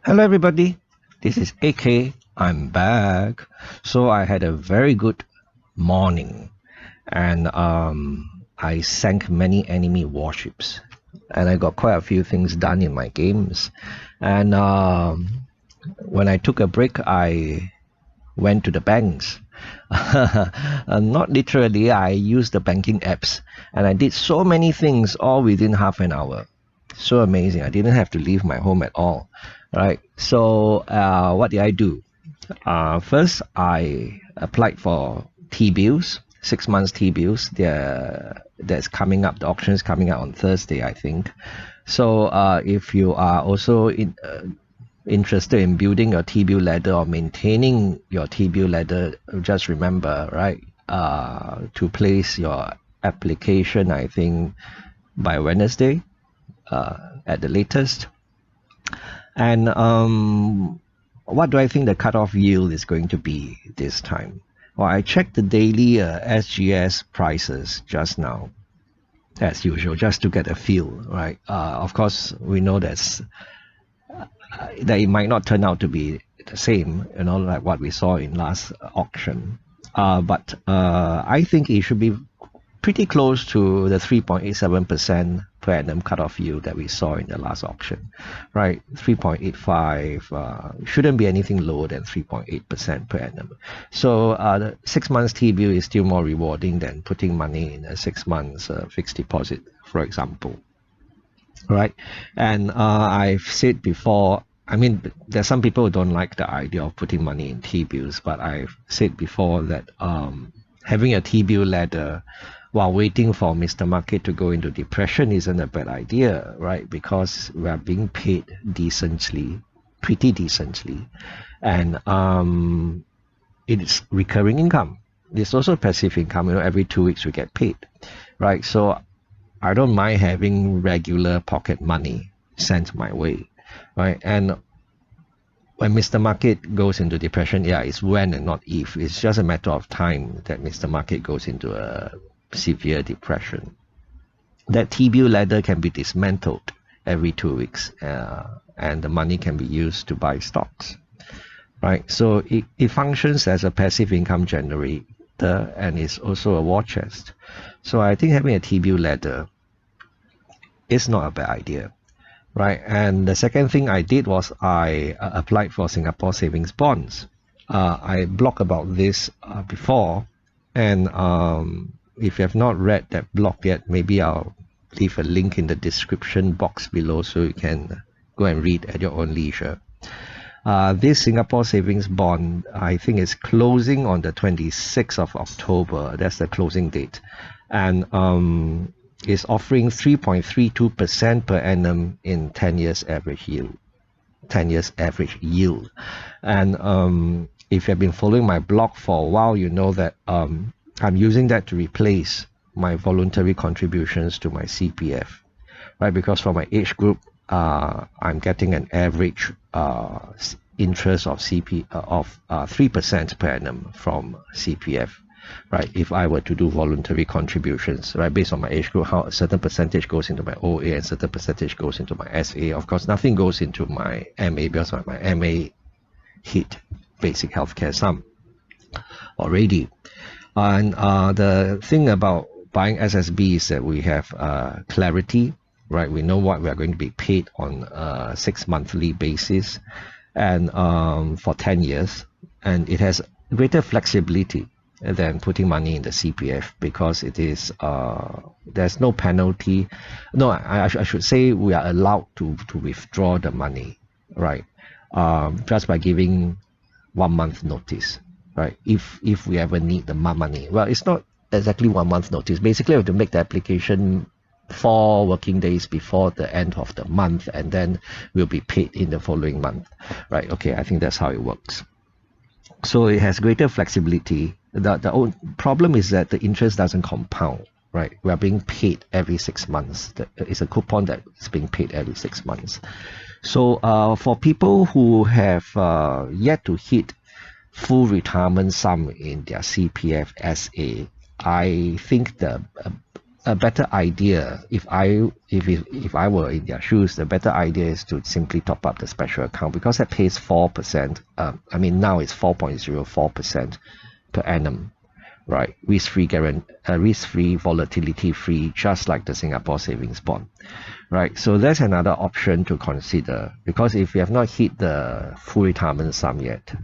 Hello everybody, this is AK. I'm back. So I had a very good morning and I sank many enemy warships and I got quite a few things done in my games. And when I took a break, I went to the banks. Not literally, I used the banking apps and I did so many things all within half an hour. So amazing. I didn't have to leave my home at all. Right. So what did I do? First, I applied for T-bills, 6 months T-bills. That's coming up. The auction is coming out on Thursday, I think. So if you are also interested in building your T-bill ladder or maintaining your T-bill ladder, just remember, right, to place your application, I think, by Wednesday at the latest. And what do I think the cutoff yield is going to be this time? Well, I checked the daily SGS prices just now, as usual, just to get a feel, right? Of course, we know that it might not turn out to be the same, like what we saw in last auction. But I think it should be pretty close to the 3.87% per annum cutoff yield that we saw in the last auction, right? 3.85 shouldn't be anything lower than 3.8% per annum. So the 6 months T-bill is still more rewarding than putting money in a 6 months fixed deposit, for example, right? And I've said before, I mean, there's some people who don't like the idea of putting money in T-bills, but I've said before that having a T-bill ladder while waiting for Mr. Market to go into depression isn't a bad idea, right? Because we are being paid decently, pretty decently, and it's recurring income. It's also passive income. Every 2 weeks we get paid, right? So I don't mind having regular pocket money sent my way, right? And when Mr. Market goes into depression, yeah, it's when and not if. It's just a matter of time that Mr. Market goes into a severe depression. That T-bill ladder can be dismantled every 2 weeks, and the money can be used to buy stocks, right? So it functions as a passive income generator, and it's also a war chest. So I think having a T-bill ladder is not a bad idea, right? And the second thing I did was I applied for Singapore savings bonds. I blogged about this before, and if you have not read that blog yet, maybe I'll leave a link in the description box below so you can go and read at your own leisure. This Singapore savings bond, I think, is closing on the 26th of October. That's the closing date. And is offering 3.32% per annum in 10 years average yield. 10 years average yield. And if you've been following my blog for a while, you know that I'm using that to replace my voluntary contributions to my CPF, right? Because for my age group, I'm getting an average interest of 3% per annum from CPF, right? If I were to do voluntary contributions, right, based on my age group, how a certain percentage goes into my OA and certain percentage goes into my SA. Of course, nothing goes into my MA because my MA hit basic healthcare sum already. And the thing about buying SSB is that we have clarity, right? We know what we are going to be paid on a 6 monthly basis, and for 10 years, and it has greater flexibility than putting money in the CPF because it is there's no penalty. No, I should say we are allowed to withdraw the money, right? Just by giving 1 month notice. Right, if we ever need the money. Well, it's not exactly 1 month notice. Basically, we have to make the application 4 working days before the end of the month, and then we'll be paid in the following month. Right, okay, I think that's how it works. So it has greater flexibility. The only problem is that the interest doesn't compound, right? We are being paid every 6 months. It's a coupon that's being paid every 6 months. So for people who have yet to hit full retirement sum in their CPF SA, I think the a better idea, if I were in their shoes, the better idea is to simply top up the special account, because that pays 4%. I mean, now it's 4.04% per annum, right? Risk-free, volatility-free, just like the Singapore savings bond, right? So that's another option to consider, because if you have not hit the full retirement sum yet,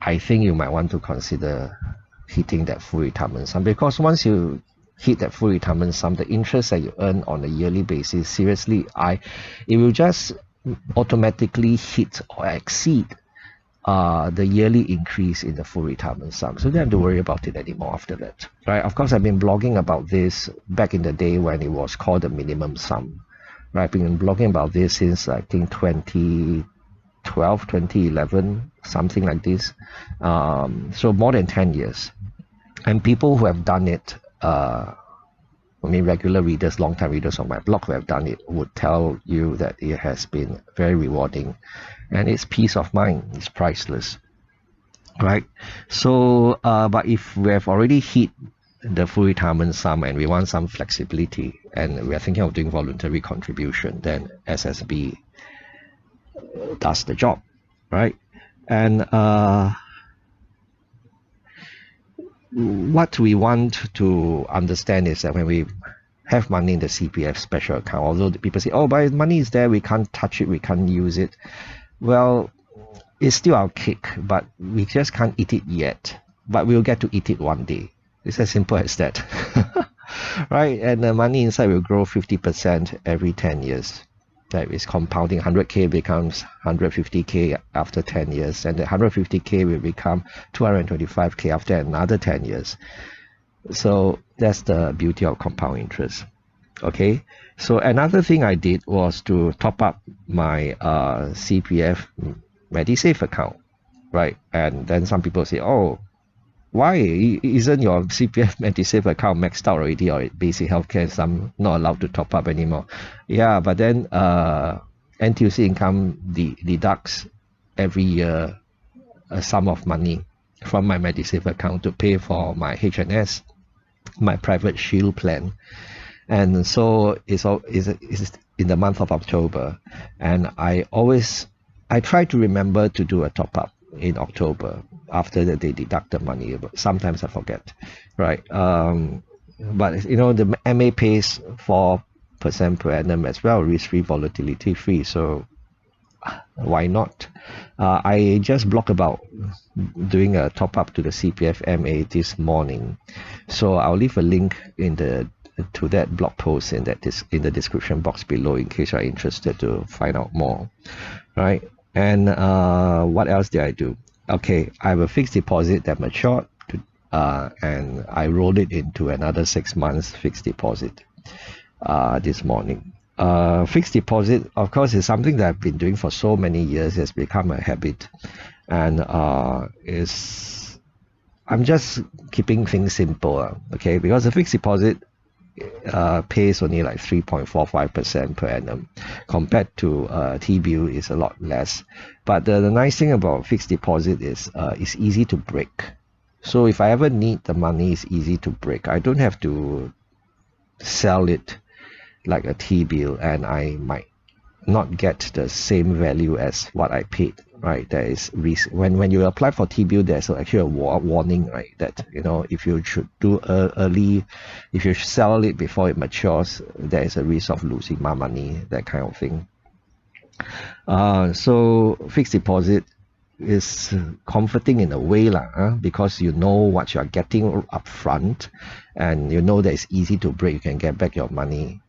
I think you might want to consider hitting that full retirement sum, because once you hit that full retirement sum, the interest that you earn on a yearly basis, seriously, it will just automatically hit or exceed the yearly increase in the full retirement sum. So you don't have to worry about it anymore after that, right? Of course, I've been blogging about this back in the day when it was called the minimum sum, right? I've been blogging about this since I think 2012, 2011, something like this. So more than 10 years. And people who have done it, I mean, regular readers, long-time readers of my blog who have done it would tell you that it has been very rewarding, and it's peace of mind. It's priceless, right? So, but if we have already hit the full retirement sum and we want some flexibility, and we are thinking of doing voluntary contribution, then SSB does the job, right? And what we want to understand is that when we have money in the CPF special account, although the people say, oh, but money is there, we can't touch it, we can't use it. Well, it's still our cake, but we just can't eat it yet. But we'll get to eat it one day. It's as simple as that. Right? And the money inside will grow 50% every 10 years. That is compounding. 100K becomes 150K after 10 years, and the 150K will become 225K after another 10 years. So that's the beauty of compound interest. Okay, so another thing I did was to top up my CPF medisave account, right? And then some people say, oh, why isn't your CPF medisave account maxed out already, or basic healthcare, some not allowed to top up anymore? Yeah, but then NTUC income deducts every year a sum of money from my medisave account to pay for my HNS, my private shield plan. And so it's in the month of October, and I try to remember to do a top up in October after that they deduct the money, but sometimes I forget, right? But you know, the MA pays 4% per annum as well, risk-free, volatility-free, so why not? I just blogged about doing a top up to the CPF MA this morning, so I'll leave a link to that blog post in the description box below in case you're interested to find out more, right? And what else did I do? Okay, I have a fixed deposit that matured, and I rolled it into another 6 months fixed deposit this morning. Fixed deposit, of course, is something that I've been doing for so many years. It's become a habit, and I'm just keeping things simple, okay? Because the fixed deposit pays only like 3.45% per annum, compared to T-bill is a lot less. But the nice thing about fixed deposit is it's easy to break. So if I ever need the money, it's easy to break. I don't have to sell it like a T-bill, and I might not get the same value as what I paid, right? There is risk. When you apply for T-bill, there's actually a warning, right? That, you know, if you should do early, if you sell it before it matures, there is a risk of losing my money, that kind of thing. So fixed deposit is comforting in a way, because you know what you are getting up front, and you know that it's easy to break. You can get back your money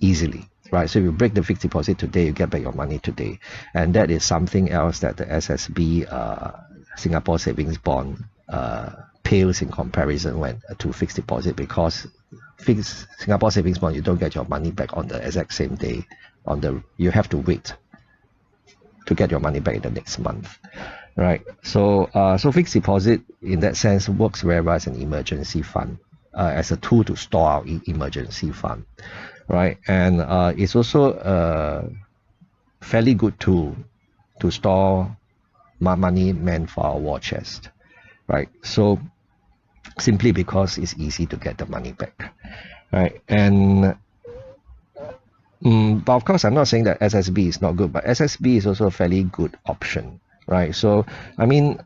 easily, right? So if you break the fixed deposit today, you get back your money today. And that is something else that the SSB Singapore savings bond pales in comparison to fixed deposit, because fixed Singapore savings bond, you don't get your money back on the exact same day. You have to wait to get your money back in the next month, right? So fixed deposit in that sense works very well as an emergency fund, as a tool to store our emergency fund, right? And it's also a fairly good tool to store money meant for our war chest, right? So simply because it's easy to get the money back, right? And but of course, I'm not saying that SSB is not good, but SSB is also a fairly good option, right? So, I mean,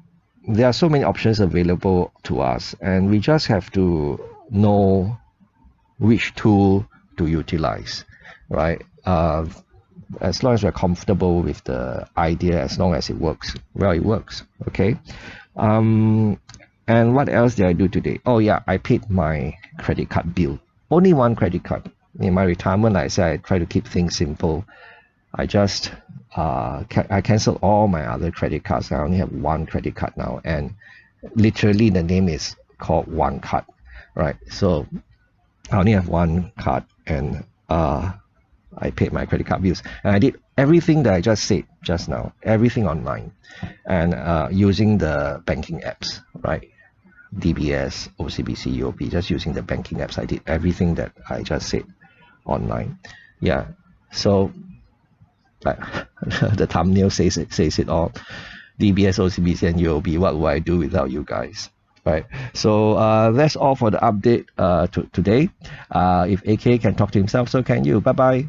there are so many options available to us, and we just have to know which tool to utilize, right? As long as we're comfortable with the idea, as long as it works, well, it works, okay? And what else did I do today? Oh yeah, I paid my credit card bill. Only one credit card. In my retirement, like I said, I try to keep things simple. I just I canceled all my other credit cards. I only have one credit card now, and literally the name is called One Card, right? So I only have one card, and I paid my credit card bills, and I did everything that I just said just now, everything online, and using the banking apps, right? DBS, OCBC, UOB, just using the banking apps. I did everything that I just said online. Yeah, so the thumbnail says it all. DBS, OCBC and UOB, what would I do without you guys? Right, so that's all for the update today. If AK can talk to himself, so can you. Bye bye.